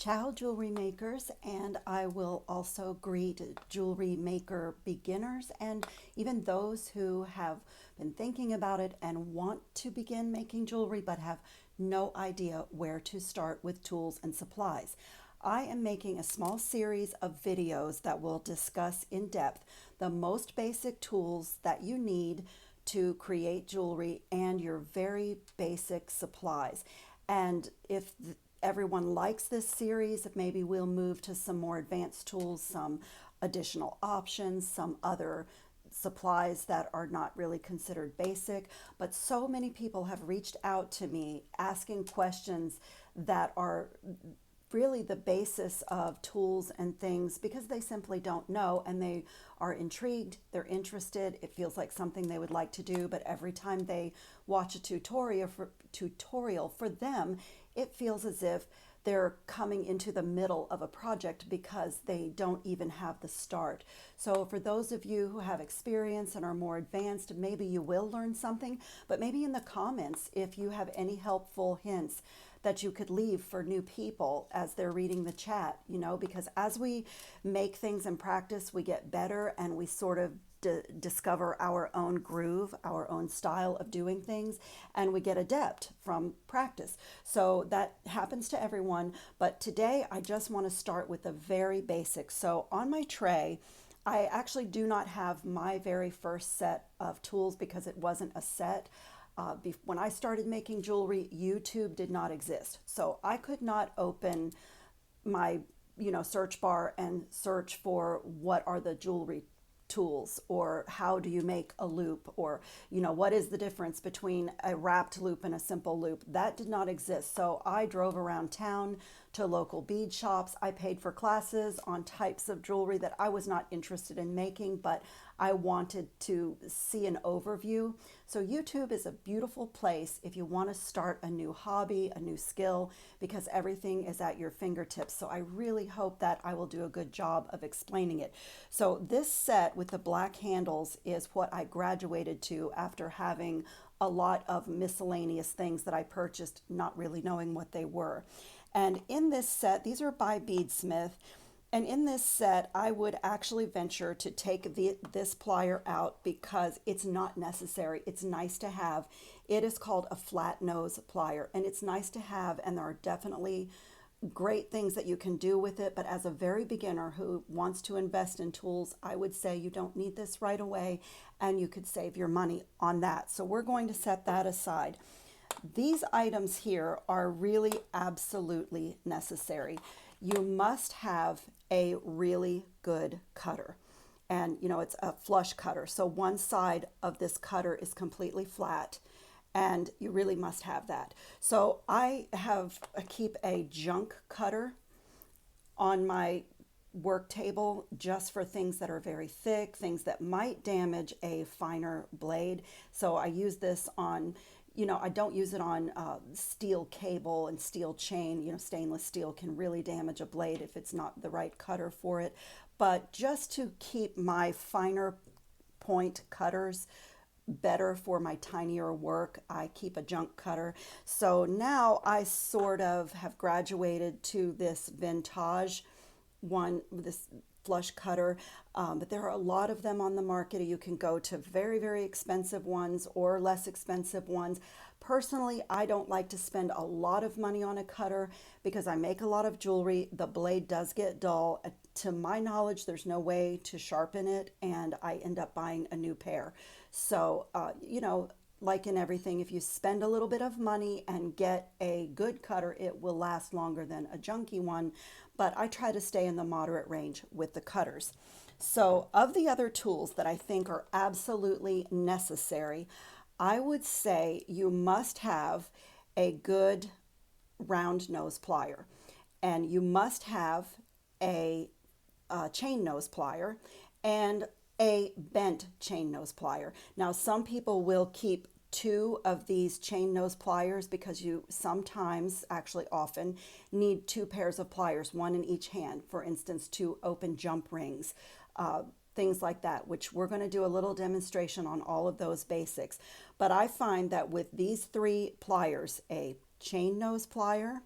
Ciao, jewelry makers, and I will also greet jewelry maker beginners and even those who have been thinking about it and want to begin making jewelry but have no idea where to start with tools and supplies. I am making a small series of videos that will discuss in depth the most basic tools that you need to create jewelry and your very basic supplies. And if everyone likes this series, maybe we'll move to some more advanced tools, some additional options, some other supplies that are not really considered basic. But so many people have reached out to me asking questions that are really the basis of tools and things because they simply don't know and they are intrigued, they're interested, it feels like something they would like to do, but every time they watch a tutorial for them, it feels as if they're coming into the middle of a project because they don't even have the start. So for those of you who have experience and are more advanced, maybe you will learn something, but maybe in the comments, if you have any helpful hints that you could leave for new people as they're reading the chat, because as we make things in practice, we get better and we sort of discover our own groove, our own style of doing things, and we get adept from practice. So that happens to everyone, but today I just want to start with the very basics. So on my tray, I actually do not have my very first set of tools because it wasn't a set. When I started making jewelry, YouTube did not exist. So I could not open my search bar and search for what are the jewelry tools or how do you make a loop or what is the difference between a wrapped loop and a simple loop. That did not exist. So I drove around town to local bead shops. I paid for classes on types of jewelry that I was not interested in making, but I wanted to see an overview. So YouTube is a beautiful place if you want to start a new hobby, a new skill, because everything is at your fingertips. So I really hope that I will do a good job of explaining it. So this set with the black handles is what I graduated to after having a lot of miscellaneous things that I purchased, not really knowing what they were. And in this set, these are by Beadsmith. And in this set, I would actually venture to take this plier out because it's not necessary. It's nice to have. It is called a flat nose plier, and it's nice to have, and there are definitely great things that you can do with it. But as a very beginner who wants to invest in tools, I would say you don't need this right away, and you could save your money on that. So we're going to set that aside. These items here are really absolutely necessary. You must have a really good cutter. And it's a flush cutter. So one side of this cutter is completely flat and you really must have that. So I keep a junk cutter on my work table just for things that are very thick, things that might damage a finer blade. So I use this on I don't use it on steel cable and steel chain. Stainless steel can really damage a blade if it's not the right cutter for it. But just to keep my finer point cutters better for my tinier work, I keep a junk cutter. So now I sort of have graduated to this vintage one, this flush cutter, but there are a lot of them on the market. You can go to very, very expensive ones or less expensive ones. Personally, I don't like to spend a lot of money on a cutter because I make a lot of jewelry. The blade does get dull. To my knowledge, there's no way to sharpen it, and I end up buying a new pair. So, like in everything, if you spend a little bit of money and get a good cutter, it will last longer than a junky one. But I try to stay in the moderate range with the cutters. So of the other tools that I think are absolutely necessary, I would say you must have a good round nose plier, and you must have a chain nose plier and a bent chain nose plier. Now, some people will keep two of these chain nose pliers because you sometimes, actually often, need two pairs of pliers, one in each hand, for instance, to open jump rings, things like that, which we're going to do a little demonstration on all of those basics. But I find that with these three pliers, a chain nose plier,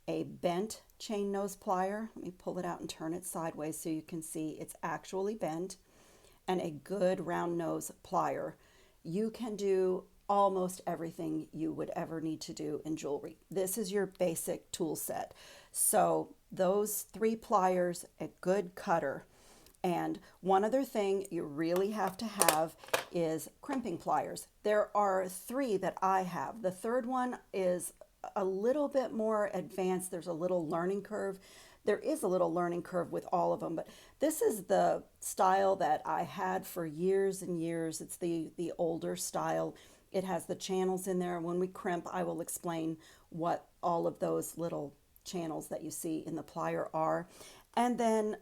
a bent chain nose plier. Let me pull it out and turn it sideways so you can see it's actually bent, and a good round nose plier. You can do almost everything you would ever need to do in jewelry. This is your basic tool set. So those three pliers, a good cutter, and one other thing you really have to have is crimping pliers. There are three that I have. The third one is a little bit more advanced. There's a little learning curve. There is a little learning curve with all of them, but this is the style that I had for years and years. It's the older style. It has the channels in there. When we crimp, I will explain what all of those little channels that you see in the plier are. And then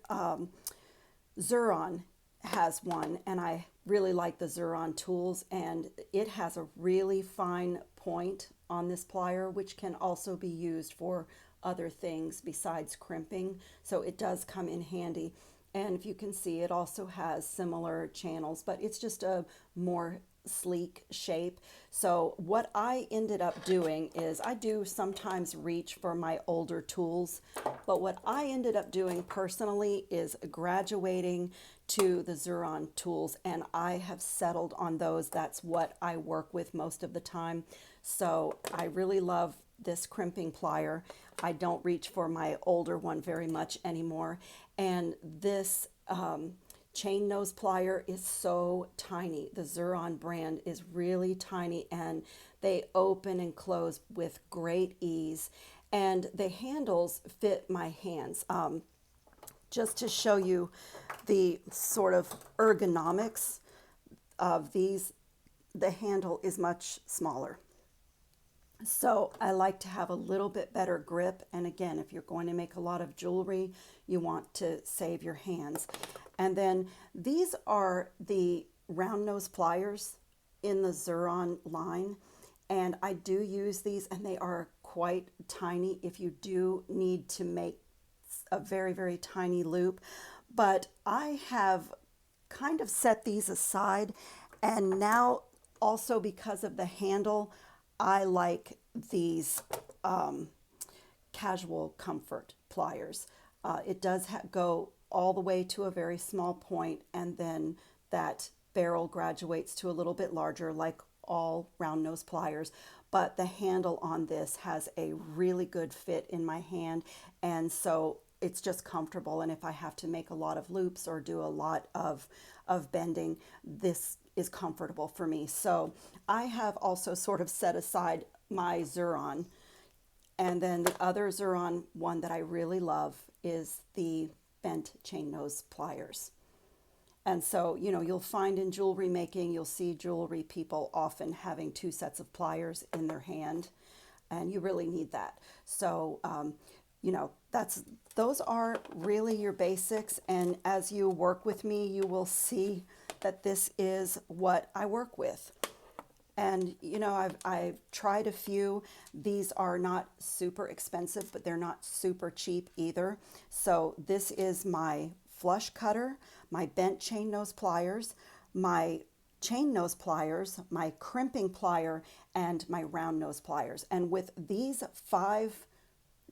Xuron has one, and I really like the Xuron tools, and it has a really fine point on this plier, which can also be used for other things besides crimping. So it does come in handy. And if you can see, it also has similar channels, but it's just a more sleek shape. So what I ended up doing is I do sometimes reach for my older tools, but what I ended up doing personally is graduating to the Xuron tools, and I have settled on those. That's what I work with most of the time. So I really love this crimping plier. I don't reach for my older one very much anymore. And this chain nose plier is so tiny. The Xuron brand is really tiny, and they open and close with great ease. And the handles fit my hands. Just to show you the sort of ergonomics of these, the handle is much smaller. So I like to have a little bit better grip. And again, if you're going to make a lot of jewelry, you want to save your hands. And then these are the round nose pliers in the Xuron line. And I do use these, and they are quite tiny if you do need to make a very, very tiny loop. But I have kind of set these aside, and now also because of the handle, I like these casual comfort pliers. It does go all the way to a very small point, and then that barrel graduates to a little bit larger, like all round nose pliers. But the handle on this has a really good fit in my hand, and so it's just comfortable. And if I have to make a lot of loops or do a lot of bending, this is comfortable for me. So I have also sort of set aside my Xuron, and then the other Xuron one that I really love is the bent chain nose pliers. And so, you know, you'll find in jewelry making, you'll see jewelry people often having two sets of pliers in their hand, and you really need that. So, you know, those are really your basics. And as you work with me, you will see that this is what I work with. And, you know, I've tried a few. These are not super expensive, but they're not super cheap either. So this is my flush cutter, my bent chain nose pliers, my chain nose pliers, my crimping plier, and my round nose pliers. And with these 5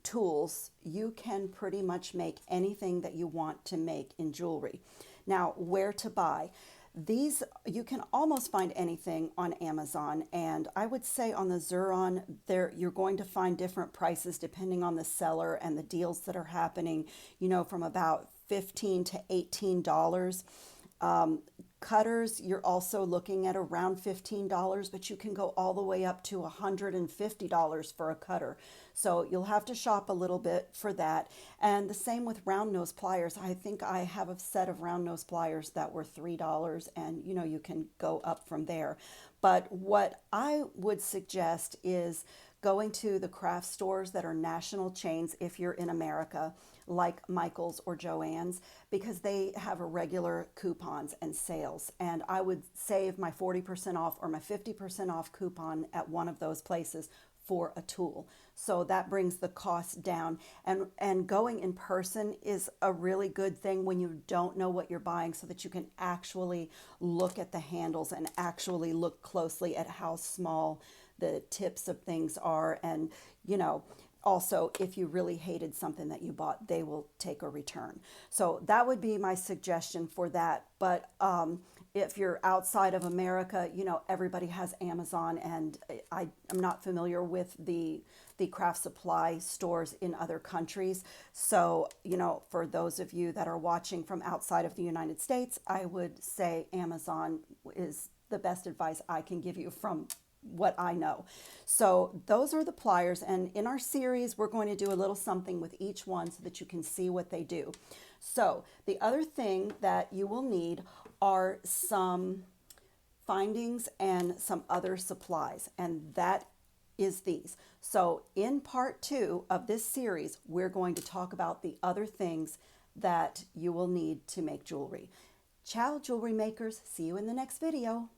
tools, you can pretty much make anything that you want to make in jewelry. Now, where to buy? These, you can almost find anything on Amazon, and I would say on the Xuron, there you're going to find different prices depending on the seller and the deals that are happening, you know, from about $15 to $18. Cutters, you're also looking at around $15, but you can go all the way up to $150 for a cutter. So you'll have to shop a little bit for that. And the same with round nose pliers. I think I have a set of round nose pliers that were $3, and you know, you can go up from there. But what I would suggest is going to the craft stores that are national chains if you're in America, like Michael's or Joann's, because they have a regular coupons and sales. And I would save my 40% off or my 50% off coupon at one of those places for a tool. So that brings the cost down. And going in person is a really good thing when you don't know what you're buying, so that you can actually look at the handles and actually look closely at how small the tips of things are. And, you know, also, if you really hated something that you bought, they will take a return. So that would be my suggestion for that. But if you're outside of America, you know, everybody has Amazon, and I'm not familiar with the craft supply stores in other countries. So, you know, for those of you that are watching from outside of the United States, I would say Amazon is the best advice I can give you from what I know. So those are the pliers, and in our series we're going to do a little something with each one so that you can see what they do. So the other thing that you will need are some findings and some other supplies, and that is these. So in part 2 of this series, we're going to talk about the other things that you will need to make jewelry. Ciao, jewelry makers. See you in the next video.